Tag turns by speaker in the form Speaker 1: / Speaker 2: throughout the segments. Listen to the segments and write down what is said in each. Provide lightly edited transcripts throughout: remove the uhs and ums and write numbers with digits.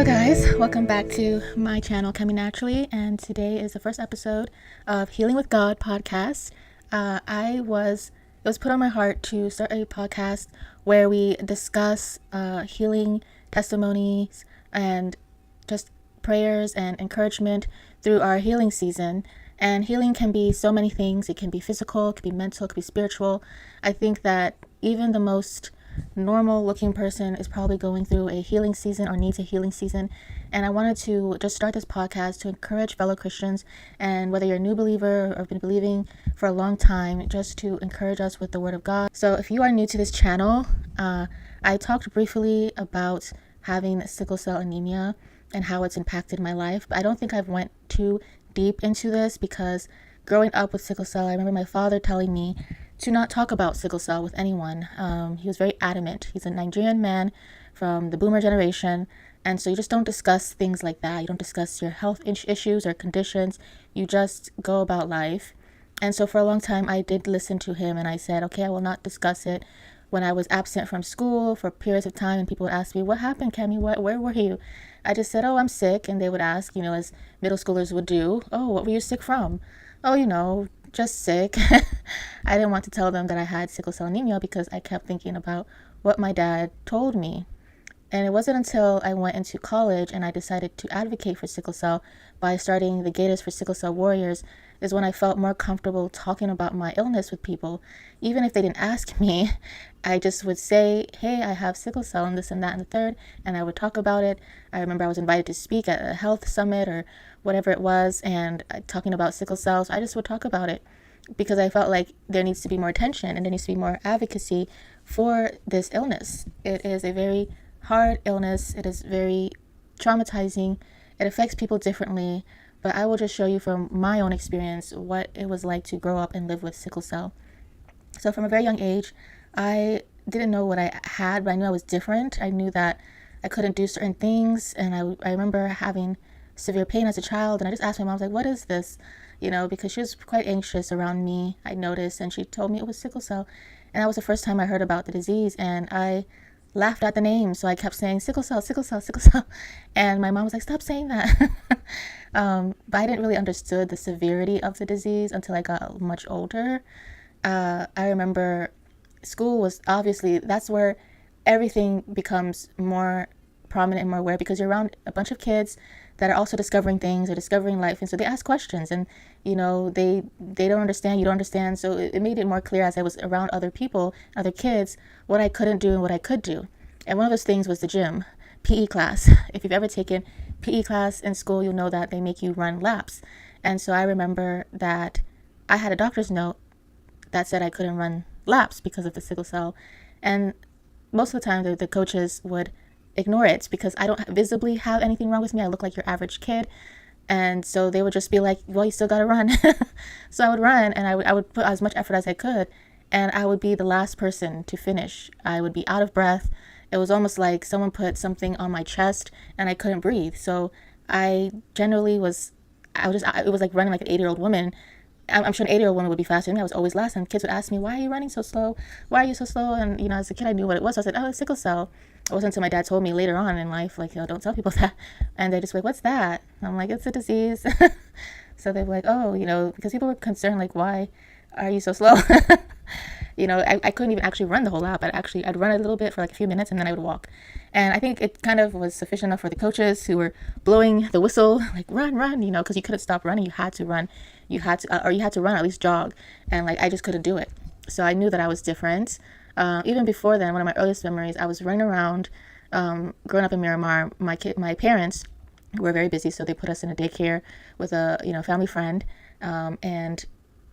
Speaker 1: guys, welcome back to my channel Coming Naturally, and today is the first episode of Healing with God podcast. It was put on my heart to start a podcast where we discuss healing testimonies and just prayers and encouragement through our healing season. And healing can be so many things. It can be physical, it can be mental, it can be spiritual. I think that even the most normal looking person is probably going through a healing season or needs a healing season. And I wanted to just start this podcast to encourage fellow Christians, and whether you're a new believer or have been believing for a long time, just to encourage us with the word of God. So if you are new to this channel, I talked briefly about having sickle cell anemia and how it's impacted my life, but I don't think I've went too deep into this because growing up with sickle cell, I remember my father telling me to not talk about sickle cell with anyone. He was very adamant. He's a Nigerian man from the boomer generation, and so you just don't discuss things like that. You don't discuss your health issues or conditions. You just go about life. And so for a long time, I did listen to him, and I said, okay, I will not discuss it. When I was absent from school for periods of time and people would ask me, what happened, Cami? Where were you? I just said, oh, I'm sick. And they would ask, as middle schoolers would do, oh, what were you sick from? Oh, just sick. I didn't want to tell them that I had sickle cell anemia because I kept thinking about what my dad told me. And it wasn't until I went into college and I decided to advocate for sickle cell by starting the Gators for Sickle Cell Warriors is when I felt more comfortable talking about my illness with people. Even if they didn't ask me, I just would say, hey, I have sickle cell and this and that and the third, and I would talk about it. I remember I was invited to speak at a health summit or whatever it was, and talking about sickle cells, I just would talk about it because I felt like there needs to be more attention and there needs to be more advocacy for this illness. It is a very hard illness. It is very traumatizing. It affects people differently, but I will just show you from my own experience what it was like to grow up and live with sickle cell. So from a very young age, I didn't know what I had, but I knew I was different. I knew that I couldn't do certain things, and I remember having severe pain as a child, and I just asked my mom, I was like, what is this? Because she was quite anxious around me, I noticed, and she told me it was sickle cell. And that was the first time I heard about the disease, and I laughed at the name, so I kept saying sickle cell, sickle cell, sickle cell. And my mom was like, stop saying that. But I didn't really understood the severity of the disease until I got much older. I remember school was obviously, that's where everything becomes more prominent and more aware, because you're around a bunch of kids that are also discovering things or discovering life, and so they ask questions, and they don't understand, you don't understand, so it made it more clear as I was around other people, other kids, what I couldn't do and what I could do. And one of those things was the gym, PE class. If you've ever taken PE class in school, you'll know that they make you run laps. And so I remember that I had a doctor's note that said I couldn't run laps because of the sickle cell, and most of the time the coaches would ignore it because I don't visibly have anything wrong with me. I look like your average kid. And so they would just be like, well, you still got to run. So I would run, and I would put as much effort as I could, and I would be the last person to finish. I would be out of breath. It was almost like someone put something on my chest and I couldn't breathe. So I generally it was like running like an 80-year-old woman. I'm sure an 80-year-old woman would be faster than me. I was always last, and kids would ask me, why are you running so slow? Why are you so slow? And, as a kid, I knew what it was. So I said, oh, it's sickle cell. It wasn't until my dad told me later on in life, like, don't tell people that. And they just were like, what's that? And I'm like, it's a disease. So they were like, oh, because people were concerned, like, why are you so slow? I couldn't even actually run the whole lap. I'd run a little bit for like a few minutes, and then I would walk. And I think it kind of was sufficient enough for the coaches who were blowing the whistle, like, run, because you couldn't stop running. You had to run. You had to run, or at least jog. And like, I just couldn't do it. So I knew that I was different. Even before then, one of my earliest memories, I was running around, growing up in Miramar. My parents were very busy, so they put us in a daycare with a family friend, and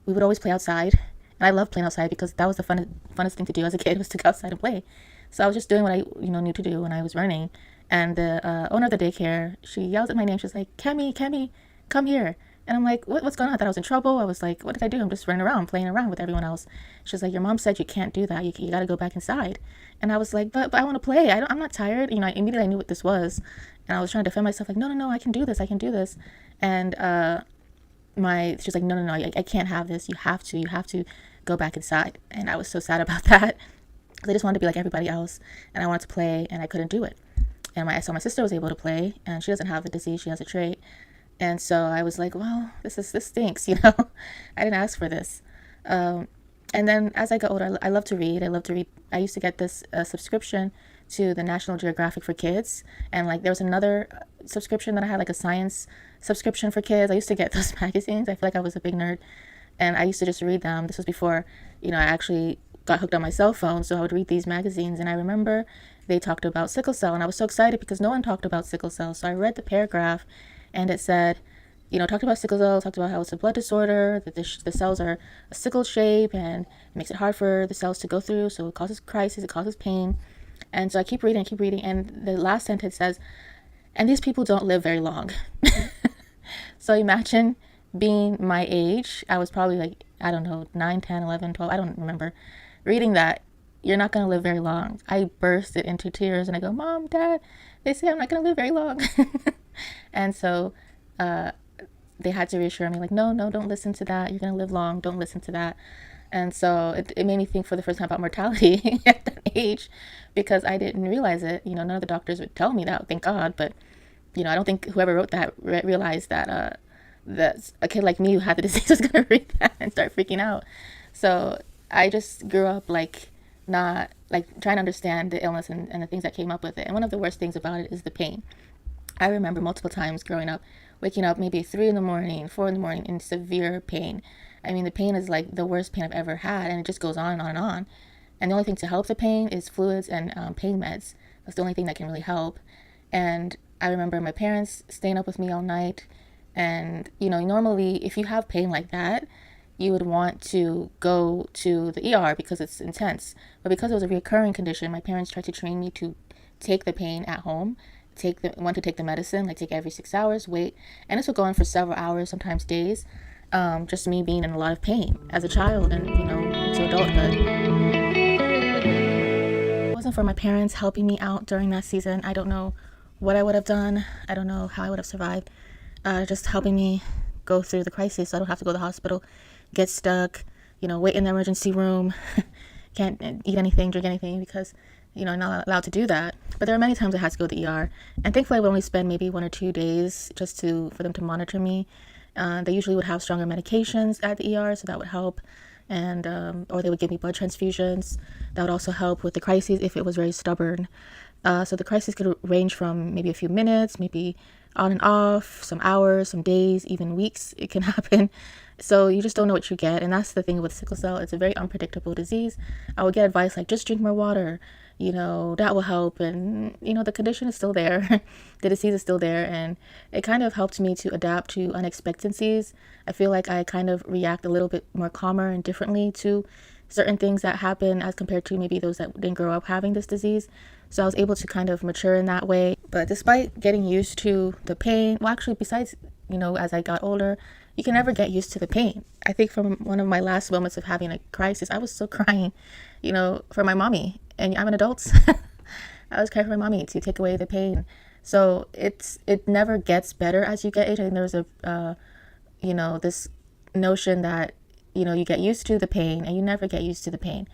Speaker 1: we would always play outside. And I loved playing outside because that was the funnest thing to do as a kid, was to go outside and play. So I was just doing what I knew to do when I was running. And the owner of the daycare, she yells at my name. She's like, Kemi, come here. And I'm like, what's going on? I thought I was in trouble. I was like, what did I do? I'm just running around, playing around with everyone else. She's like, your mom said you can't do that. You got to go back inside. And I was like, but I want to play. I'm not tired. Immediately I knew what this was. And I was trying to defend myself, like, no, I can do this. And she's like, no, I can't have this. You have to go back inside. And I was so sad about that. I just wanted to be like everybody else, and I wanted to play, and I couldn't do it. And my sister was able to play, and she doesn't have the disease, she has a trait. And so I was like, well, this stinks, I didn't ask for this. And then as I got older, I love to read. I used to get this subscription to the National Geographic for kids. And like there was another subscription that I had, like a science subscription for kids. I used to get those magazines. I feel like I was a big nerd. And I used to just read them. This was before, I actually got hooked on my cell phone. So I would read these magazines. And I remember they talked about sickle cell. And I was so excited because no one talked about sickle cell. So I read the paragraph and it said, talked about sickle cell, talked about how it's a blood disorder, that the cells are a sickle shape and it makes it hard for the cells to go through. So it causes crisis, it causes pain. And so I keep reading. And the last sentence says, and these people don't live very long. So imagine being my age. I was probably like, I don't know, 9, 10, 11, 12. I don't remember. Reading that, you're not going to live very long. I bursted into tears and I go, Mom, Dad, they say I'm not going to live very long. And so they had to reassure me, like, no, don't listen to that. You're going to live long. Don't listen to that. And so it made me think for the first time about mortality at that age, because I didn't realize it. None of the doctors would tell me that, thank God. But, I don't think whoever wrote that realized that that a kid like me who had the disease was going to read that and start freaking out. So I just grew up like not like trying to understand the illness and the things that came up with it. And one of the worst things about it is the pain. I remember multiple times growing up, waking up maybe 3 a.m, 4 a.m. in severe pain. I mean, the pain is like the worst pain I've ever had, and it just goes on and on and on. And the only thing to help the pain is fluids and pain meds. That's the only thing that can really help. And I remember my parents staying up with me all night. And, normally if you have pain like that, you would want to go to the ER because it's intense. But because it was a recurring condition, my parents tried to train me to take the pain at home. Want to take the medicine, like take every 6 hours, wait. And this would go on for several hours, sometimes days. Just me being in a lot of pain as a child and, into adulthood. If it wasn't for my parents helping me out during that season, I don't know what I would have done. I don't know how I would have survived. Just helping me go through the crisis so I don't have to go to the hospital, get stuck, wait in the emergency room, can't eat anything, drink anything because, I'm not allowed to do that. But there are many times I had to go to the ER. And thankfully I would only spend maybe 1 or 2 days just for them to monitor me. They usually would have stronger medications at the ER, so that would help. And or they would give me blood transfusions. That would also help with the crises if it was very stubborn. So the crisis could range from maybe a few minutes, maybe on and off, some hours, some days, even weeks. It can happen. So you just don't know what you get. And that's the thing with sickle cell. It's a very unpredictable disease. I would get advice like, just drink more water. That will help. And, the condition is still there. The disease is still there. And it kind of helped me to adapt to unexpectancies. I feel like I kind of react a little bit more calmer and differently to certain things that happen as compared to maybe those that didn't grow up having this disease. So I was able to kind of mature in that way. But despite getting used to the pain, well, actually, besides, as I got older, you can never get used to the pain. I think from one of my last moments of having a crisis, I was still crying, for my mommy. And I'm an adult. I was crying for my mommy to take away the pain. So it never gets better as you get age. I think there's this notion that, you get used to the pain and you never get used to the pain.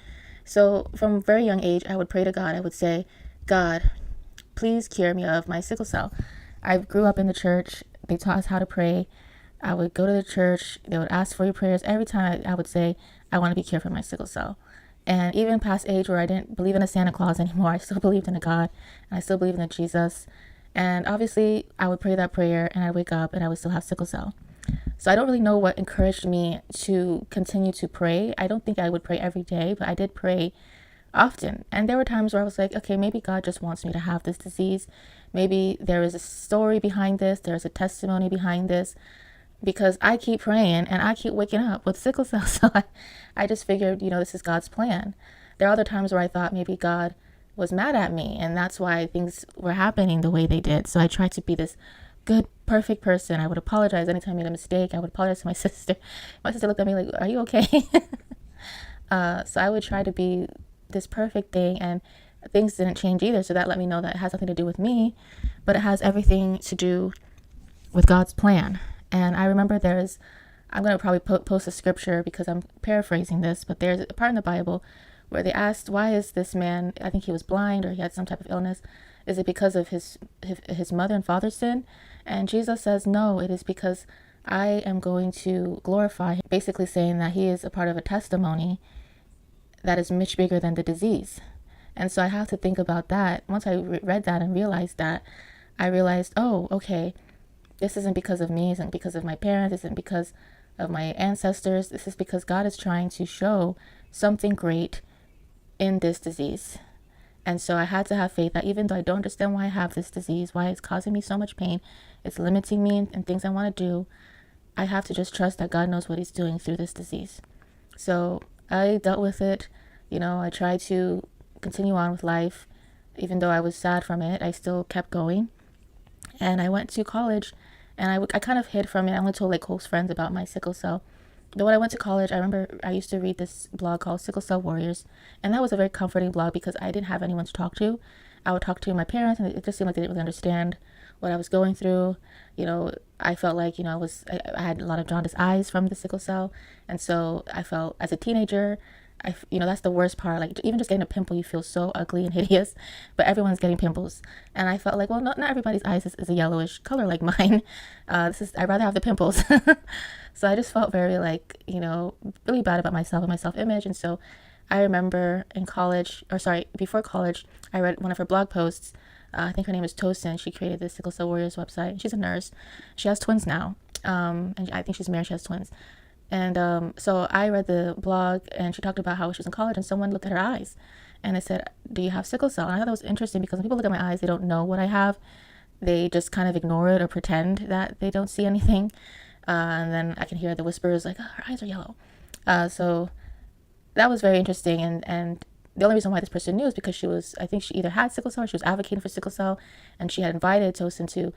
Speaker 1: So from a very young age, I would pray to God. I would say, God, please cure me of my sickle cell. I grew up in the church. They taught us how to pray. I would go to the church. They would ask for your prayers. Every time I would say, I want to be cured from my sickle cell. And even past age where I didn't believe in a Santa Claus anymore, I still believed in a God. And I still believed in a Jesus. And obviously, I would pray that prayer and I'd wake up and I would still have sickle cell. So I don't really know what encouraged me to continue to pray. I don't think I would pray every day, but I did pray often. And there were times where I was like, okay, maybe God just wants me to have this disease. Maybe there is a story behind this. There's a testimony behind this. Because I keep praying and I keep waking up with sickle cell. So I just figured, this is God's plan. There are other times where I thought maybe God was mad at me and that's why things were happening the way they did. So I tried to be this good, perfect person. I would apologize anytime I made a mistake. I would apologize to my sister. My sister looked at me like, are you okay? So I would try to be this perfect thing, and things didn't change either. So that let me know that it has nothing to do with me, but it has everything to do with God's plan. And I remember I'm going to probably post a scripture because I'm paraphrasing this, but there's a part in the Bible where they asked, why is this man, I think he was blind or he had some type of illness. Is it because of his mother and father's sin? And Jesus says, no, it is because I am going to glorify him, basically saying that he is a part of a testimony that is much bigger than the disease. And so I have to think about that. Once I read that and realized that, I realized, oh, okay, this isn't because of me, isn't because of my parents, isn't because of my ancestors. This is because God is trying to show something great in this disease. And so I had to have faith that even though I don't understand why I have this disease, why it's causing me so much pain, it's limiting me in things I want to do, I have to just trust that God knows what he's doing through this disease. So I dealt with it. I tried to continue on with life. Even though I was sad from it, I still kept going. And I went to college, and I kind of hid from it. I only told like close friends about my sickle cell. Though when I went to college, I remember I used to read this blog called Sickle Cell Warriors, and that was a very comforting blog because I didn't have anyone to talk to. I would talk to my parents, and it just seemed like they didn't really understand what I was going through. I felt like, I had a lot of jaundiced eyes from the sickle cell, and so I felt as a teenager, that's the worst part. Like even just getting a pimple, you feel so ugly and hideous, but everyone's getting pimples. And I felt like, well, not everybody's eyes is a yellowish color like mine. I'd rather have the pimples. So I just felt very really bad about myself and my self-image. And so I remember before college, I read one of her blog posts. I think her name is Tosin. She created the Sickle Cell Warriors website. She's a nurse. She has twins now. And I think she's married. She has twins. And so I read the blog, and she talked about how she was in college, and someone looked at her eyes, and it said, do you have sickle cell? And I thought that was interesting because when people look at my eyes, they don't know what I have. They just kind of ignore it or pretend that they don't see anything. And then I can hear the whispers like, oh, her eyes are yellow. So that was very interesting. And the only reason why this person knew is because I think she either had sickle cell or she was advocating for sickle cell, and she had invited Tosin to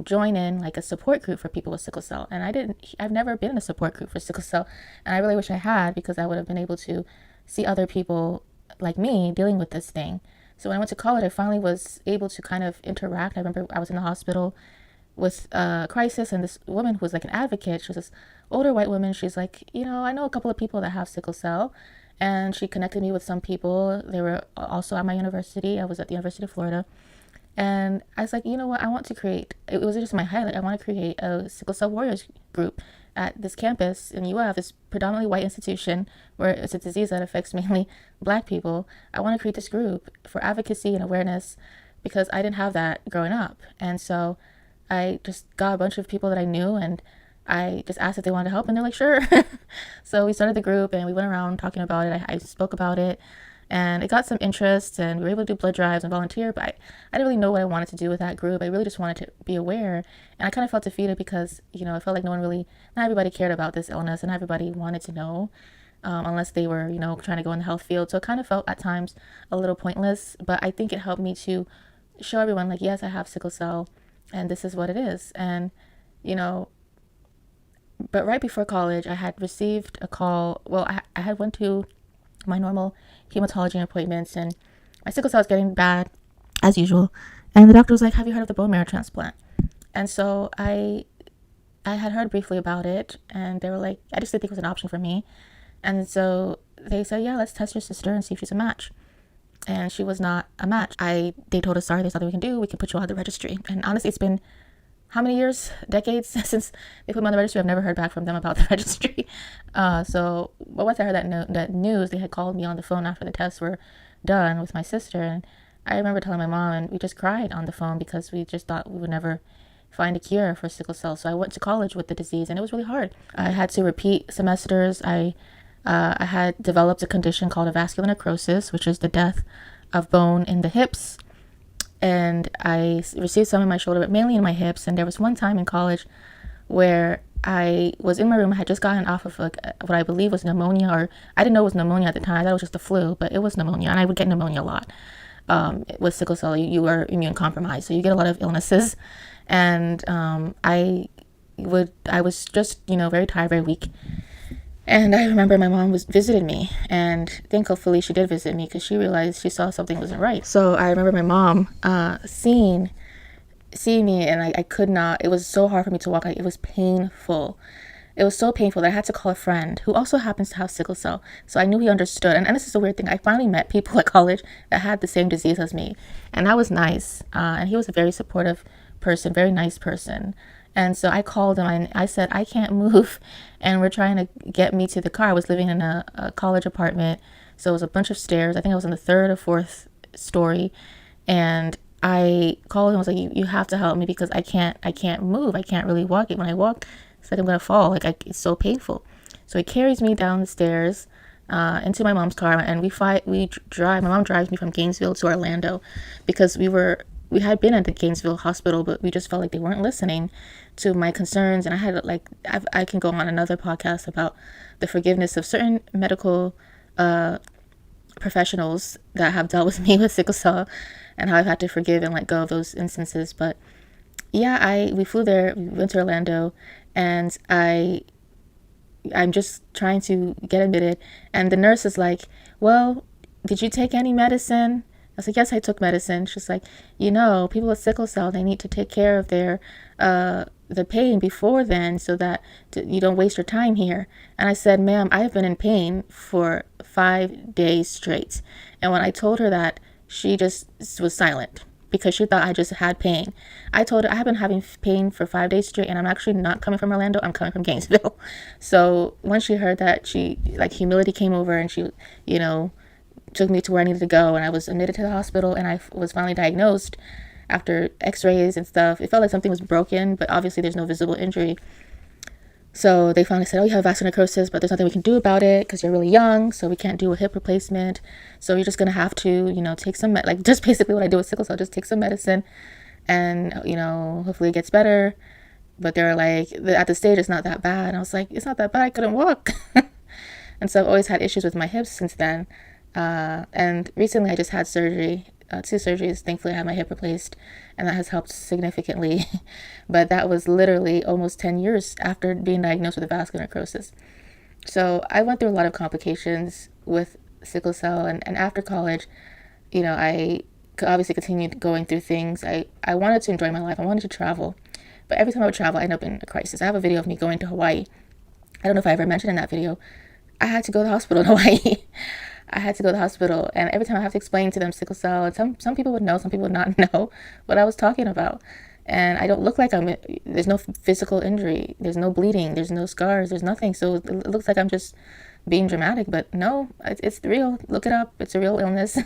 Speaker 1: join in like a support group for people with sickle cell. And I've never been in a support group for sickle cell, and I really wish I had, because I would have been able to see other people like me dealing with this thing. So when I went to college, I finally was able to kind of interact. I remember I was in the hospital with a crisis, and this woman who was like an advocate, she was this older white woman. She's like, I know a couple of people that have sickle cell, and she connected me with some people. They were also at my university. I was at the University of Florida. And I was like, you know what, I want to create, it was just in my head, like I want to create a Sickle Cell Warriors group at this campus in UF, this predominantly white institution where it's a disease that affects mainly Black people. I want to create this group for advocacy and awareness because I didn't have that growing up. And so I just got a bunch of people that I knew, and I just asked if they wanted to help, and they're like, sure. So we started the group, and we went around talking about it. I spoke about it, and it got some interest, and we were able to do blood drives and volunteer, but I didn't really know what I wanted to do with that group. I really just wanted to be aware, and I kind of felt defeated because, I felt like not everybody cared about this illness, and everybody wanted to know, unless they were, trying to go in the health field. So it kind of felt at times a little pointless, but I think it helped me to show everyone, like, yes, I have sickle cell, and this is what it is. And, but right before college, I had received a call. Well, I had went to my normal hematology appointments, and my sickle cell was getting bad as usual, and the doctor was like, have you heard of the bone marrow transplant? And so I had heard briefly about it, and they were like, I just didn't think it was an option for me. And so they said, yeah, let's test your sister and see if she's a match. And she was not a match. They told us, sorry, there's nothing we can do, we can put you on the registry. And honestly, it's been how many years, decades since they put me on the registry? I've never heard back from them about the registry. So once I heard that news, they had called me on the phone after the tests were done with my sister. And I remember telling my mom, and we just cried on the phone because we just thought we would never find a cure for sickle cell. So I went to college with the disease, and it was really hard. I had to repeat semesters. I had developed a condition called a vascular necrosis, which is the death of bone in the hips. And I received some in my shoulder, but mainly in my hips. And there was one time in college where I was in my room. I had just gotten off of what I believe was pneumonia, or I didn't know it was pneumonia at the time. I thought it was just the flu, but it was pneumonia, and I would get pneumonia a lot. With sickle cell, you are immune compromised, so you get a lot of illnesses. And I was just, very tired, very weak. And I remember my mom visited me, and thankfully she did visit me because she realized she saw something wasn't right. So I remember my mom seeing me, and I could not. It was so hard for me to walk. It was painful, it was so painful that I had to call a friend who also happens to have sickle cell. So I knew he understood. And this is a weird thing. I finally met people at college that had the same disease as me. And that was nice. And he was a very supportive person, very nice person. And so I called him and I said, I can't move. And we're trying to get me to the car. I was living in a college apartment. So it was a bunch of stairs. I think I was in the third or fourth story. And I called him. I was like, you have to help me because I can't move. I can't really walk it. When I walk, it's like I'm going to fall. It's so painful. So he carries me down the stairs into my mom's car, and we drive. My mom drives me from Gainesville to Orlando because we had been at the Gainesville hospital, but we just felt like they weren't listening to my concerns. And I had I can go on another podcast about the forgiveness of certain medical professionals that have dealt with me with sickle cell and how I've had to forgive and let go of those instances. But yeah, we flew there, we went to Orlando, and I'm just trying to get admitted. And the nurse is like, well, did you take any medicine? I was like, yes, I took medicine. She's like, people with sickle cell, they need to take care of their the pain before then so that you don't waste your time here. And I said, ma'am, I've been in pain for 5 days straight. And when I told her that, she just was silent because she thought I just had pain. I told her I have been having pain for 5 days straight, and I'm actually not coming from Orlando. I'm coming from Gainesville. So once she heard that, humility came over, and she, took me to where I needed to go, and I was admitted to the hospital, and I was finally diagnosed after x-rays and stuff. It felt like something was broken, but obviously there's no visible injury. So they finally said, oh, you have vascular necrosis, but there's nothing we can do about it because you're really young, so we can't do a hip replacement. So you're just going to have to, take some, just basically what I do with sickle cell, just take some medicine and, hopefully it gets better. But they're like, at the stage, it's not that bad. And I was like, it's not that bad. I couldn't walk. And so I've always had issues with my hips since then. And recently I just had surgery, 2 surgeries. Thankfully I had my hip replaced, and that has helped significantly. But that was literally almost 10 years after being diagnosed with a vascular necrosis. So I went through a lot of complications with sickle cell, and after college, I obviously continued going through things. I wanted to enjoy my life. I wanted to travel. But every time I would travel, I ended up in a crisis. I have a video of me going to Hawaii. I don't know if I ever mentioned in that video. I had to go to the hospital in Hawaii. I had to go to the hospital, and every time I have to explain to them sickle cell, and some people would know, some people would not know what I was talking about. And I don't look like there's no physical injury, there's no bleeding, there's no scars, there's nothing. So it looks like I'm just being dramatic, but no, it's real. Look it up. It's a real illness.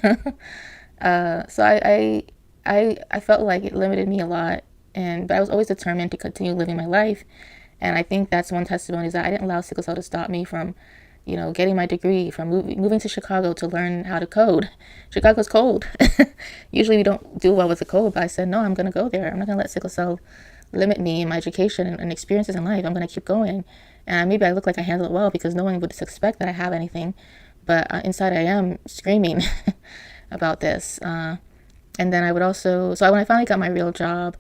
Speaker 1: So I felt like it limited me a lot, but I was always determined to continue living my life. And I think that's one testimony, is that I didn't allow sickle cell to stop me from getting my degree, from moving to Chicago to learn how to code. Chicago's cold. Usually we don't do well with the cold, but I said, no, I'm going to go there. I'm not going to let sickle cell limit me in my education and experiences in life. I'm going to keep going. And maybe I look like I handle it well because no one would suspect that I have anything. But inside I am screaming about this. And then I would also, so when I finally got my real job,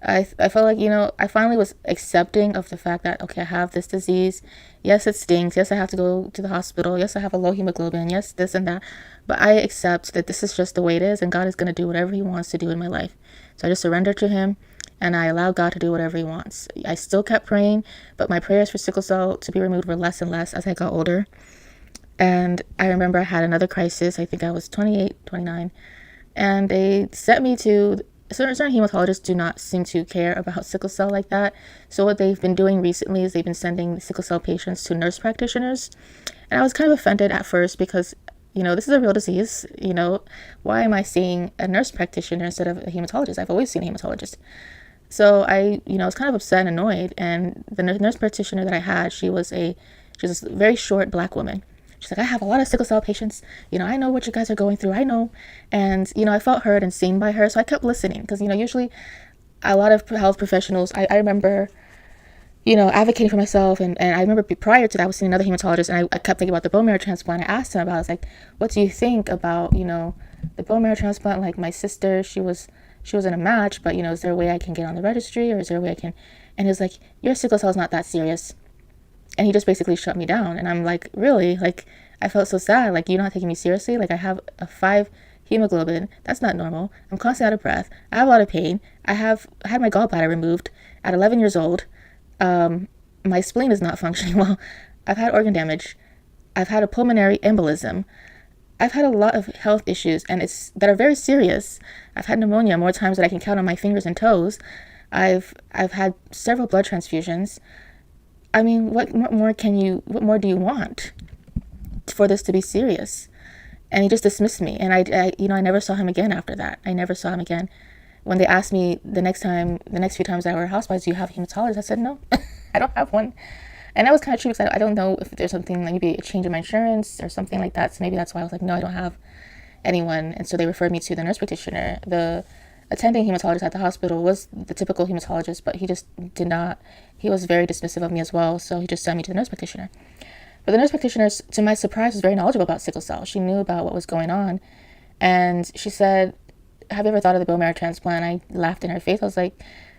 Speaker 1: I felt like, I finally was accepting of the fact that, okay, I have this disease. Yes, it stinks. Yes, I have to go to the hospital. Yes, I have a low hemoglobin. Yes, this and that. But I accept that this is just the way it is, and God is going to do whatever he wants to do in my life. So I just surrender to him, and I allow God to do whatever he wants. I still kept praying, but my prayers for sickle cell to be removed were less and less as I got older. And I remember I had another crisis. I think I was 28, 29. And they sent me to certain hematologists do not seem to care about sickle cell like that. So what they've been doing recently is they've been sending sickle cell patients to nurse practitioners. And I was kind of offended at first because, this is a real disease. Why am I seeing a nurse practitioner instead of a hematologist? I've always seen a hematologist. So I, was kind of upset and annoyed. And the nurse practitioner that I had, she was a very short Black woman. She's like, I have a lot of sickle cell patients. I know what you guys are going through. I know. And, I felt heard and seen by her. So I kept listening because, usually a lot of health professionals, I remember, advocating for myself. And I remember prior to that, I was seeing another hematologist, and I kept thinking about the bone marrow transplant. I asked him about it. I was like, what do you think about, the bone marrow transplant? Like my sister, she was in a match, but, is there a way I can get on the registry, or is there a way I can? And he was like, your sickle cell is not that serious. And he just basically shut me down. And I'm like, really? Like, I felt so sad. Like, you're not taking me seriously? Like, I have a 5 hemoglobin. That's not normal. I'm constantly out of breath. I have a lot of pain. I had my gallbladder removed at 11 years old. My my spleen is not functioning well. I've had organ damage. I've had a pulmonary embolism. I've had a lot of health issues, and it's that are very serious. I've had pneumonia more times than I can count on my fingers and toes. I've had several blood transfusions. I mean, what more do you want for this to be serious? And he just dismissed me, and I never saw him again after that. I never saw him again. When they asked me the next few times that I were hospitalized, do you have a hematologist? I said no, I don't have one. And that was kind of true because I don't know if there's something, like maybe a change in my insurance or something like that. So maybe that's why I was like, no, I don't have anyone. And so they referred me to the nurse practitioner. The attending hematologist at the hospital was the typical hematologist, but he just did not, he was very dismissive of me as well. So he just sent me to the nurse practitioner. But the nurse practitioner, to my surprise, was very knowledgeable about sickle cell. She knew about what was going on. And she said, have you ever thought of the bone marrow transplant? I laughed in her face. I was like,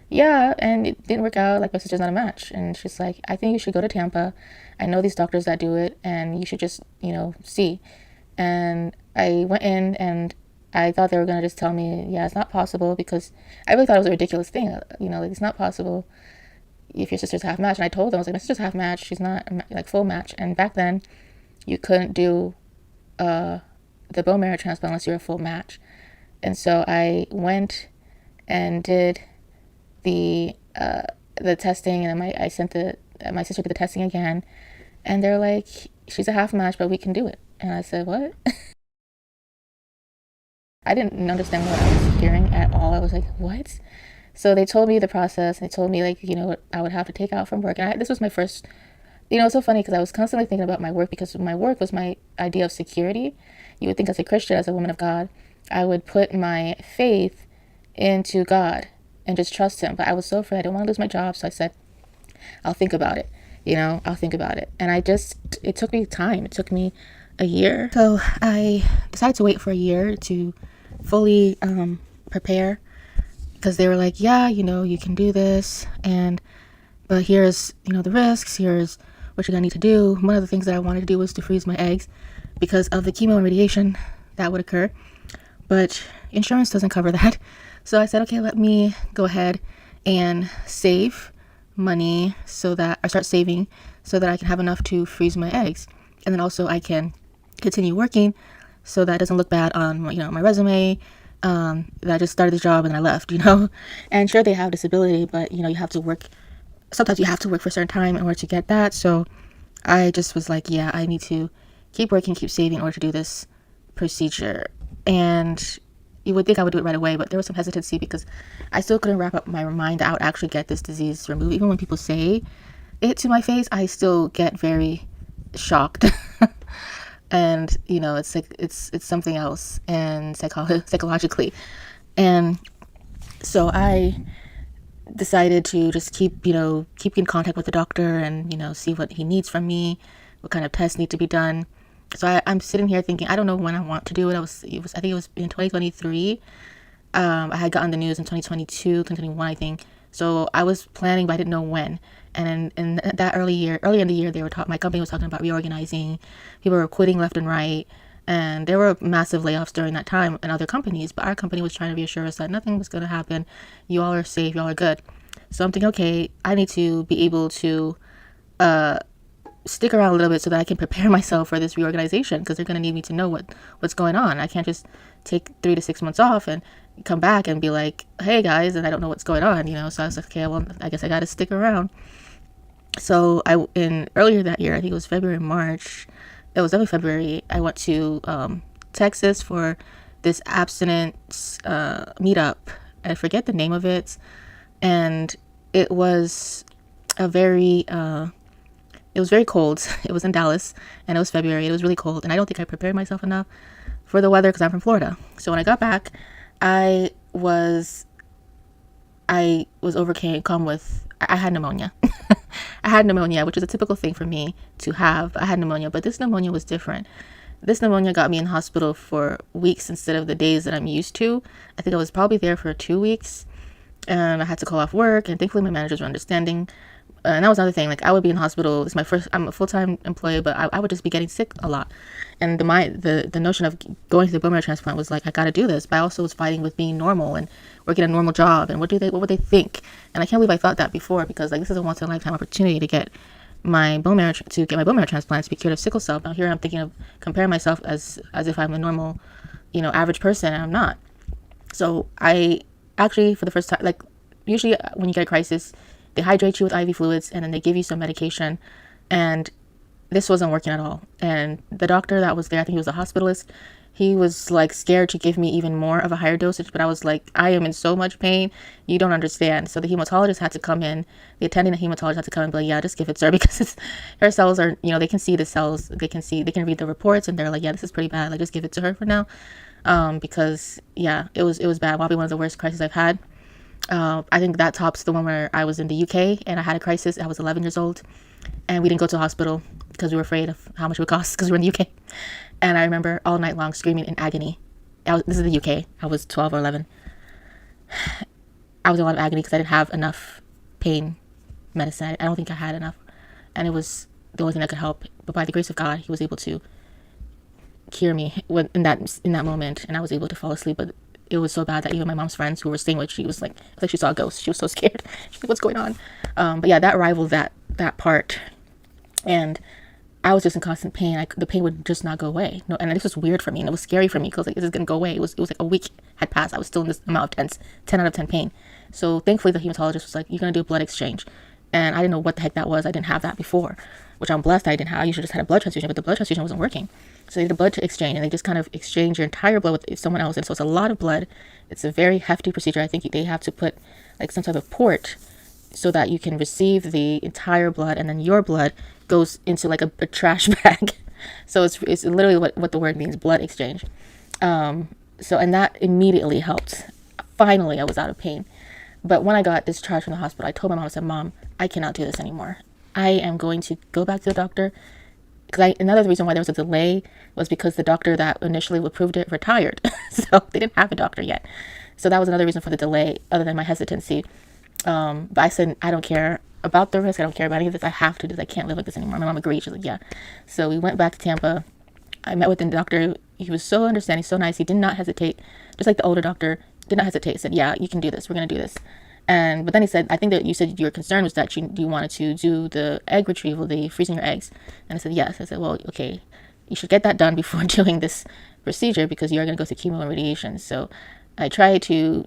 Speaker 1: yeah, and it didn't work out. Like, my sister's not a match. And she's like, I think you should go to Tampa. I know these doctors that do it, and you should just, see. And I went in, and I thought they were going to just tell me, yeah, it's not possible, because I really thought it was a ridiculous thing. Like, it's not possible if your sister's half match. And I told them, I was like, my sister's half match. She's not, like, full match. And back then, you couldn't do the bone marrow transplant unless you were a full match. And so I went and did the testing, and then I sent my sister to the testing again, and they're like, she's a half match, but we can do it. And I said, what? I didn't understand what I was hearing at all. I was like, what? So they told me the process, and they told me, like, what I would have to take out from work. And this was my first, it's so funny because I was constantly thinking about my work, because my work was my idea of security. You would think, as a Christian, as a woman of God, I would put my faith into God and just trust him. But I was so afraid. I don't want to lose my job. So I said, I'll think about it. I'll think about it. And it took me time. It took me a year. So I decided to wait for a year to fully prepare, because they were like, yeah, you can do this. But here's, the risks. Here's what you're going to need to do. One of the things that I wanted to do was to freeze my eggs because of the chemo and radiation that would occur. But insurance doesn't cover that. So I said, okay, let me go ahead and save money so that I start saving so that I can have enough to freeze my eggs. And then also I can continue working so that it doesn't look bad on my resume, that I just started the job and then I left, And sure, they have disability, but you have to work. Sometimes you have to work for a certain time in order to get that. So I just was like, yeah, I need to keep working, keep saving in order to do this procedure. And you would think I would do it right away, but there was some hesitancy because I still couldn't wrap up my mind that I would actually get this disease removed. Even when people say it to my face, I still get very shocked. And it's like it's something else, and psychologically. And so I decided to just keep in contact with the doctor and see what he needs from me, what kind of tests need to be done. So I'm sitting here thinking, I don't know when I want to do it. I think it was in 2023. I had gotten the news in 2022, 2021, I think. So I was planning, but I didn't know when. And in that earlier in the year, my company was talking about reorganizing. People were quitting left and right. And there were massive layoffs during that time in other companies. But our company was trying to reassure us that nothing was going to happen. You all are safe. You all are good. So I'm thinking, okay, I need to be able to stick around a little bit so that I can prepare myself for this reorganization, because they're going to need me to know what's going on. I can't just take 3 to 6 months off and come back and be like, hey guys, and I don't know what's going on, So I was like, okay, well, I guess I got to stick around. So earlier that year, I think it was February, March, it was definitely February, I went to Texas for this abstinence meetup. I forget the name of it, and it was very cold. It was in Dallas, and it was February. It was really cold, and I don't think I prepared myself enough for the weather because I'm from Florida. So when I got back, I was overcome with, I had pneumonia. I had pneumonia, which is a typical thing for me to have. I had pneumonia, but this pneumonia was different. This pneumonia got me in hospital for weeks instead of the days that I'm used to. I think I was probably there for 2 weeks, and I had to call off work, and thankfully my managers were understanding. and that was another thing. Like, I would be in hospital. It's my first. I'm a full-time employee, but I would just be getting sick a lot. And the notion of going to the bone marrow transplant was like, I got to do this. But I also was fighting with being normal and working a normal job. And what would they think? And I can't believe I thought that before, because like, this is a once in a lifetime opportunity to get my bone marrow transplant to be cured of sickle cell. Now here I'm thinking of comparing myself as if I'm a normal, average person, and I'm not. So I actually, for the first time, like, usually when you get a crisis, they hydrate you with IV fluids and then they give you some medication, and this wasn't working at all. And the doctor that was there, I think he was a hospitalist, he was like scared to give me even more of a higher dosage, but I was like, I am in so much pain, you don't understand. So the hematologist had to come in, the attending hematologist had to come and be like, yeah, just give it, sir, because her cells are, they can see the cells, they can read the reports, and they're like, yeah, this is pretty bad, like, just give it to her for now. Because yeah, it was bad. Probably one of the worst crises I've had. I think that tops the one where I was in the UK and I had a crisis. I was 11 years old and we didn't go to the hospital because we were afraid of how much it would cost, because we were in the UK. And I remember all night long screaming in agony. This is the UK. I was 12 or 11. I was in a lot of agony because I didn't have enough pain medicine. I don't think I had enough. And it was the only thing that could help. But by the grace of God, he was able to cure me in that moment, and I was able to fall asleep. But it was so bad that even my mom's friends who were staying with, she was like, it's like she saw a ghost. She was so scared. She's like, what's going on? But yeah, that rivaled that part, and I was just in constant pain. The pain would just not go away. No, and this was weird for me, and it was scary for me because like, this is gonna go away. It was like a week had passed. I was still in this amount of 10 out of 10 pain. So thankfully, the hematologist was like, you're gonna do a blood exchange, and I didn't know what the heck that was. I didn't have that before, which I'm blessed I didn't have. I usually just had a blood transfusion, but the blood transfusion wasn't working. So they did a blood exchange, and they just kind of exchange your entire blood with someone else. And so it's a lot of blood. It's a very hefty procedure. I think they have to put like some type of port so that you can receive the entire blood, and then your blood goes into like a trash bag. So it's literally what the word means, blood exchange. And that immediately helped. Finally, I was out of pain. But when I got discharged from the hospital, I told my mom, I said, Mom, I cannot do this anymore. I am going to go back to the doctor. Because another reason why there was a delay was because the doctor that initially approved it retired. So they didn't have a doctor yet. So that was another reason for the delay, other than my hesitancy. But I said, I don't care about the risk. I don't care about any of this. I have to do this. I can't live like this anymore. My mom agreed. She's like, yeah. So we went back to Tampa. I met with the doctor. He was so understanding, so nice. He did not hesitate. Just like the older doctor, did not hesitate. He said, yeah, you can do this. We're going to do this. But then he said, I think that you said your concern was that you wanted to do the egg retrieval, the freezing your eggs. And I said, yes. I said, well, okay, you should get that done before doing this procedure, because you are going to go through chemo and radiation. So I tried to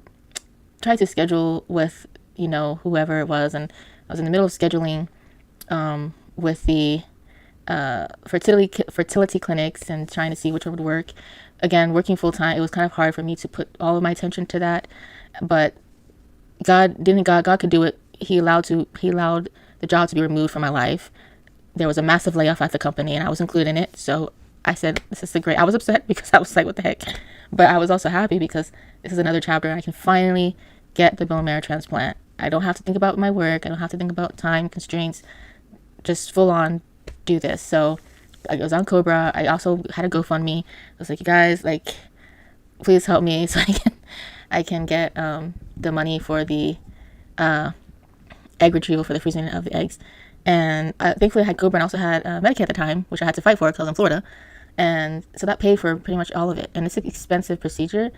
Speaker 1: schedule with, whoever it was. And I was in the middle of scheduling with the fertility clinics and trying to see which one would work. Again, working full time, it was kind of hard for me to put all of my attention to that. But God could do it. He allowed the job to be removed from my life. There was a massive layoff at the company, and I was included in it. So I said, this is I was upset because I was like, what the heck? But I was also happy because this is another chapter. I can finally get the bone marrow transplant. I don't have to think about my work. I don't have to think about time constraints. Just full on do this. So I was on Cobra. I also had a GoFundMe. I was like, you guys, like, please help me so I can get the money for the egg retrieval, for the freezing of the eggs. And thankfully I had Cobra and also had Medicaid at the time, which I had to fight for because I was in Florida. And so that paid for pretty much all of it. And it's an expensive procedure,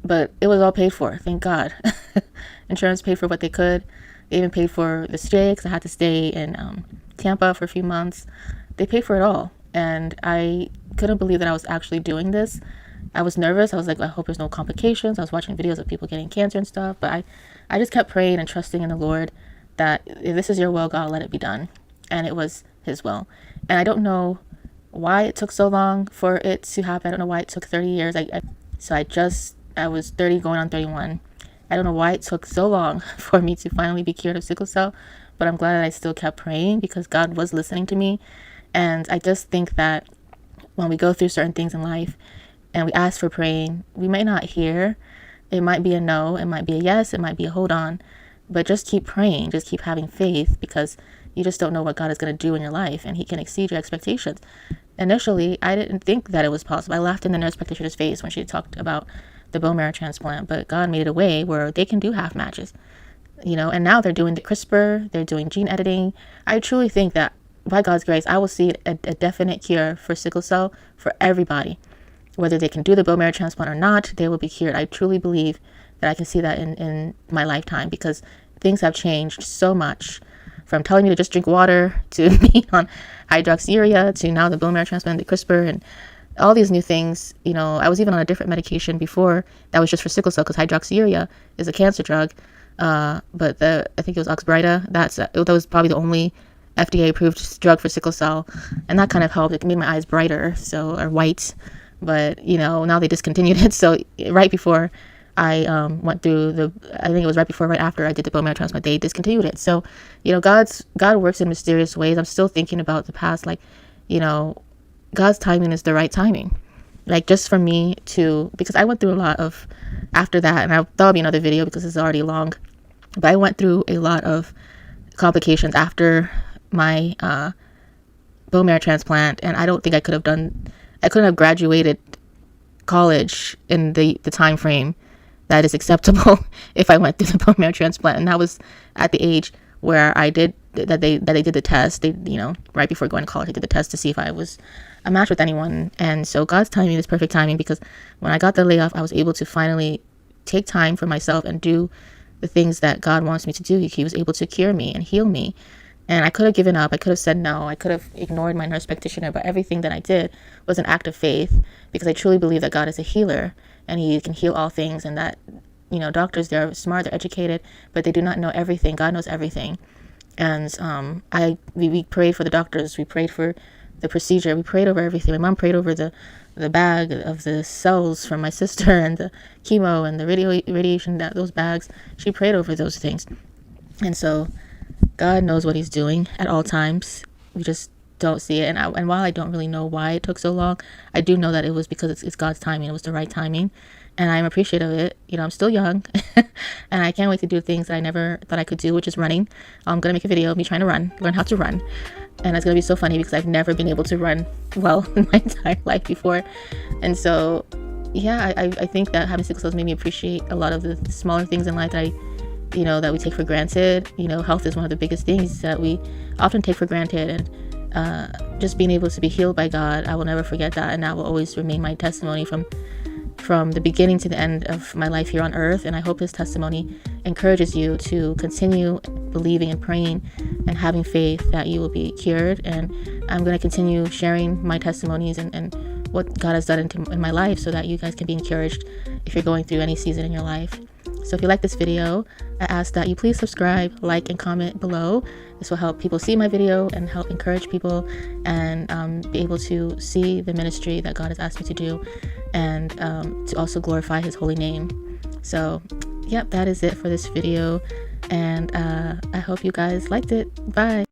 Speaker 1: but it was all paid for, thank God. Insurance paid for what they could. They even paid for the stay, because I had to stay in Tampa for a few months. They paid for it all. And I couldn't believe that I was actually doing this. I was nervous. I was like, I hope there's no complications. I was watching videos of people getting cancer and stuff. But I just kept praying and trusting in the Lord that if this is your will, God, let it be done. And it was his will. And I don't know why it took so long for it to happen. I don't know why it took 30 years. I was 30 going on 31. I don't know why it took so long for me to finally be cured of sickle cell, but I'm glad that I still kept praying because God was listening to me. And I just think that when we go through certain things in life and we ask for praying, we might not hear. It might be a no, it might be a yes, it might be a hold on, but just keep praying, just keep having faith, because you just don't know what God is going to do in your life, and he can exceed your expectations. Initially, I didn't think that it was possible. I laughed in the nurse practitioner's face when she talked about the bone marrow transplant, but God made it a way where they can do half matches. and now they're doing the CRISPR, they're doing gene editing. I truly think that by God's grace, I will see a definite cure for sickle cell for everybody. Whether they can do the bone marrow transplant or not, they will be cured. I truly believe that I can see that in my lifetime, because things have changed so much, from telling me to just drink water to being on hydroxyurea to now the bone marrow transplant, the CRISPR, and all these new things. I was even on a different medication before that was just for sickle cell, because hydroxyurea is a cancer drug. But I think it was Oxbryta. That was probably the only FDA approved drug for sickle cell, and that kind of helped. It made my eyes brighter, or white. But now they discontinued it. So right before I went through I think it was right after I did the bone marrow transplant, they discontinued it. So God works in mysterious ways. I'm still thinking about the past, God's timing is the right timing. Just for me because I went through a lot of, after that, and that'll be another video because it's already long, but I went through a lot of complications after my bone marrow transplant, and I don't think I couldn't have graduated college in the time frame that is acceptable if I went through the bone marrow transplant. And that was at the age where they did the test. They, right before going to college, they did the test to see if I was a match with anyone. And so God's timing is perfect timing, because when I got the layoff, I was able to finally take time for myself and do the things that God wants me to do. He was able to cure me and heal me. And I could have given up. I could have said no. I could have ignored my nurse practitioner. But everything that I did was an act of faith, because I truly believe that God is a healer and he can heal all things. And that, doctors, they're smart, they're educated, but they do not know everything. God knows everything. And we prayed for the doctors. We prayed for the procedure. We prayed over everything. My mom prayed over the bag of the cells from my sister, and the chemo and the radiation, those bags. She prayed over those things. And so God knows what he's doing at all times. We just don't see it. And while I don't really know why it took so long, I do know that it was because it's God's timing. It was the right timing. And I'm appreciative of it. I'm still young and I can't wait to do things that I never thought I could do, which is running. I'm going to make a video of me trying to learn how to run. And it's going to be so funny because I've never been able to run well in my entire life before. And so, yeah, I think that having sickle cells made me appreciate a lot of the smaller things in life that that we take for granted. Health is one of the biggest things that we often take for granted. And just being able to be healed by God, I will never forget that. And that will always remain my testimony from the beginning to the end of my life here on earth. And I hope this testimony encourages you to continue believing and praying and having faith that you will be cured. And I'm going to continue sharing my testimonies and what God has done in my life, so that you guys can be encouraged if you're going through any season in your life. So if you like this video, I ask that you please subscribe, like, and comment below. This will help people see my video and help encourage people and be able to see the ministry that God has asked me to do, and to also glorify his holy name. So, yep, that is it for this video. And I hope you guys liked it. Bye.